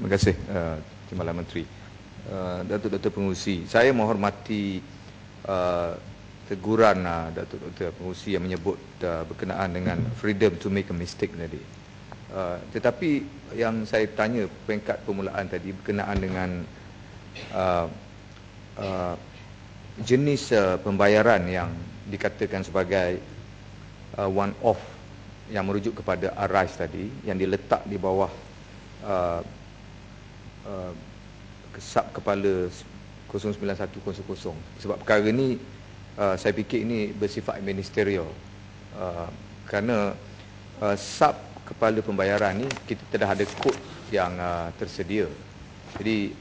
Terima kasih Timbalan Menteri. Datuk Dr. Pengerusi, saya menghormati teguran Datuk Dr. Pengerusi yang menyebut berkenaan dengan freedom to make a mistake tadi. Tetapi yang saya tanya peringkat permulaan tadi berkenaan dengan jenis pembayaran yang dikatakan sebagai one off yang merujuk kepada ARISE tadi yang diletak di bawah Sub Kepala 09100. Sebab perkara ini saya fikir ini bersifat ministerial, kerana Sub Kepala Pembayaran ni kita telah ada kod yang tersedia. Jadi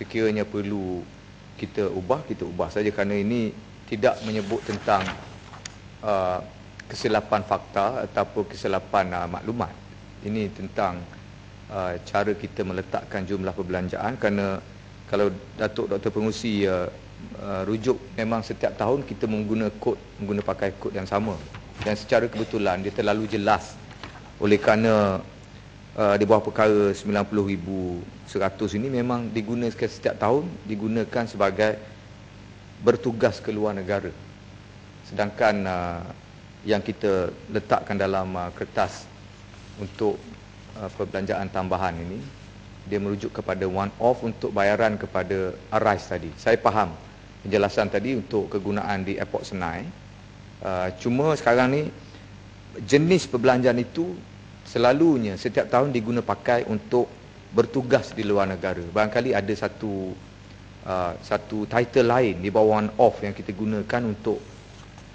sekiranya perlu kita ubah saja, kerana ini tidak menyebut tentang kesilapan fakta ataupun kesilapan maklumat. Ini tentang cara kita meletakkan jumlah perbelanjaan, kerana kalau Datuk Dr. Pengerusi rujuk, memang setiap tahun kita menggunakan pakai kod yang sama, dan secara kebetulan dia terlalu jelas. Oleh kerana di bawah perkara 90,100 ini memang digunakan setiap tahun, digunakan sebagai bertugas ke luar negara. Sedangkan yang kita letakkan dalam kertas untuk perbelanjaan tambahan ini, dia merujuk kepada one off untuk bayaran kepada ARISE tadi. Saya faham penjelasan tadi untuk kegunaan di Airport Senai. Cuma sekarang ni jenis perbelanjaan itu selalunya setiap tahun diguna pakai untuk bertugas di luar negara. Barangkali ada satu title lain di bawah one off yang kita gunakan untuk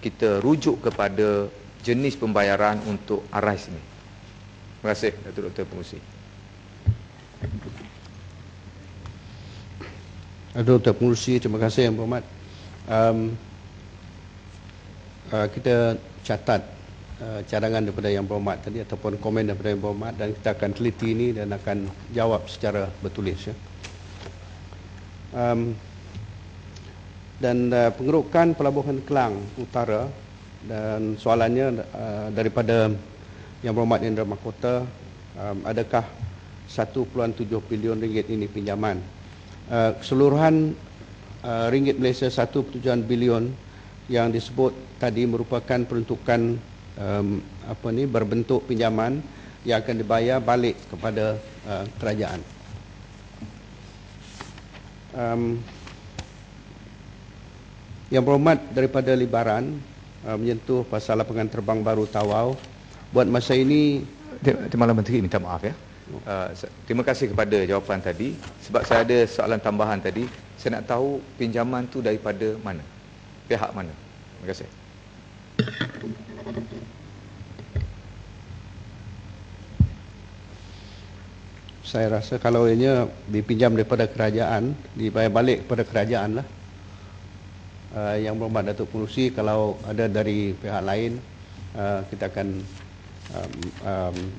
kita rujuk kepada jenis pembayaran untuk ARISE ini. Terima kasih Datuk Dr. Pengerusi. Datuk Dr. Pengerusi, terima kasih Yang Berhormat. Kita catat cadangan daripada Yang Berhormat tadi ataupun komen daripada Yang Berhormat, dan kita akan teliti ini dan akan jawab secara bertulis, ya. Dan pengerukan Pelabuhan Kelang Utara, dan soalannya daripada Yang Berhormat Indra Mahkota, adakah 1.7 bilion ringgit ini pinjaman? Keseluruhan ringgit Malaysia 1.7 bilion yang disebut tadi merupakan peruntukan berbentuk pinjaman yang akan dibayar balik kepada kerajaan. Yang Berhormat daripada Libaran menyentuh pasal lapangan terbang baru Tawau. Buat masa ini, Timbalan Menteri minta maaf, ya. Terima kasih kepada jawapan tadi. Sebab saya ada soalan tambahan tadi, saya nak tahu pinjaman tu daripada mana, pihak mana. Terima kasih. Saya rasa kalau ianya dipinjam daripada kerajaan, dibayar balik kepada kerajaan lah. Yang Berhormat Datuk Pengerusi, kalau ada dari pihak lain, kita akan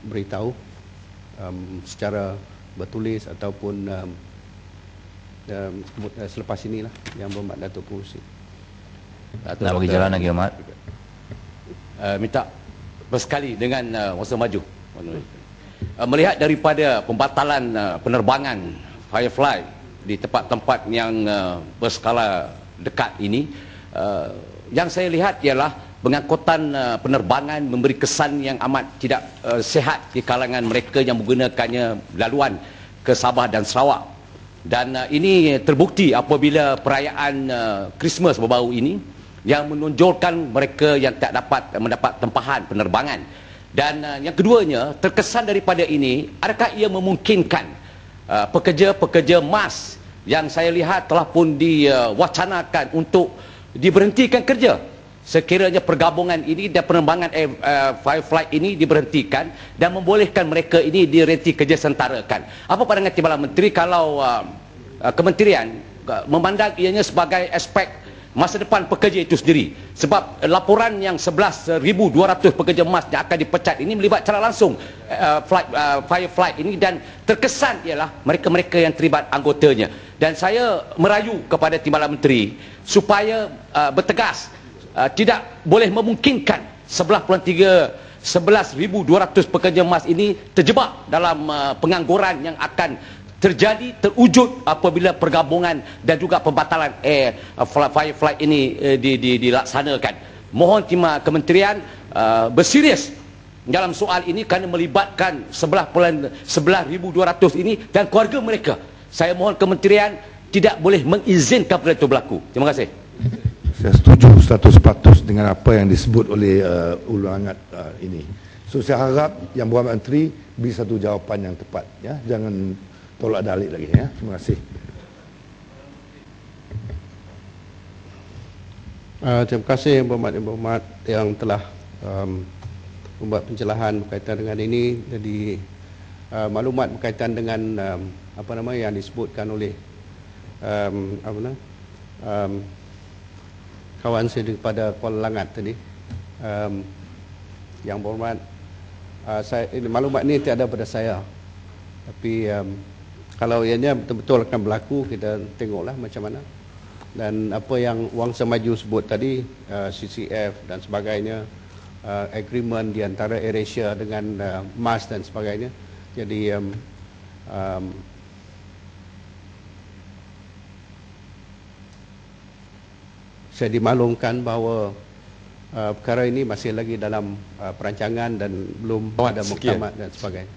beritahu secara bertulis ataupun selepas inilah, Yang Berhormat Datuk Pengerusi. Nak bagi jalan lagi, Ahmad. Minta bersekali dengan masa maju. Melihat daripada pembatalan penerbangan Firefly di tempat-tempat yang berskala dekat ini, yang saya lihat ialah pengangkutan penerbangan memberi kesan yang amat tidak sihat di kalangan mereka yang menggunakannya laluan ke Sabah dan Sarawak. Dan ini terbukti apabila perayaan Christmas baru-baru ini yang menonjolkan mereka yang tak dapat mendapat tempahan penerbangan. Dan yang keduanya, terkesan daripada ini, adakah ia memungkinkan pekerja-pekerja mas yang saya lihat telah pun diwacanakan untuk diberhentikan kerja sekiranya pergabungan ini dan penerbangan Firefly ini diberhentikan dan membolehkan mereka ini direnti kerja sentarakan? Apa pandangan Timbalan Menteri kalau kementerian memandang ianya sebagai aspek masa depan pekerja itu sendiri? Sebab laporan yang 11,200 pekerja emas yang akan dipecat ini melibat secara langsung Firefly ini, dan terkesan ialah mereka-mereka yang terlibat anggotanya. Dan saya merayu kepada Timbalan Menteri supaya bertegas, tidak boleh memungkinkan 11,200 pekerja emas ini terjebak dalam pengangguran yang akan terwujud apabila pergabungan dan juga pembatalan flight ini dilaksanakan. Mohon kementerian berserius dalam soal ini kerana melibatkan 11,200 ini dan keluarga mereka. Saya mohon kementerian tidak boleh mengizinkan perkara itu berlaku. Terima kasih. Saya setuju 100% dengan apa yang disebut oleh ulangan ini. So saya harap yang Berhormat Menteri beri satu jawapan yang tepat, ya. Jangan tolak dalik lagi, ya. Terima kasih. Terima kasih Yang Berhormat yang telah membuat pencerahan berkaitan dengan ini. Jadi maklumat berkaitan dengan apa nama yang disebutkan oleh kawan saya daripada Kuala Langat tadi, Yang Berhormat, maklumat ini tiada pada saya, tapi kalau ianya betul-betul akan berlaku, kita tengoklah macam mana. Dan apa yang Wang Semaju sebut tadi, CCF dan sebagainya, agreement di antara AirAsia dengan MAS dan sebagainya. Jadi saya dimaklumkan bahawa perkara ini masih lagi dalam perancangan dan belum ada muktamad dan sebagainya.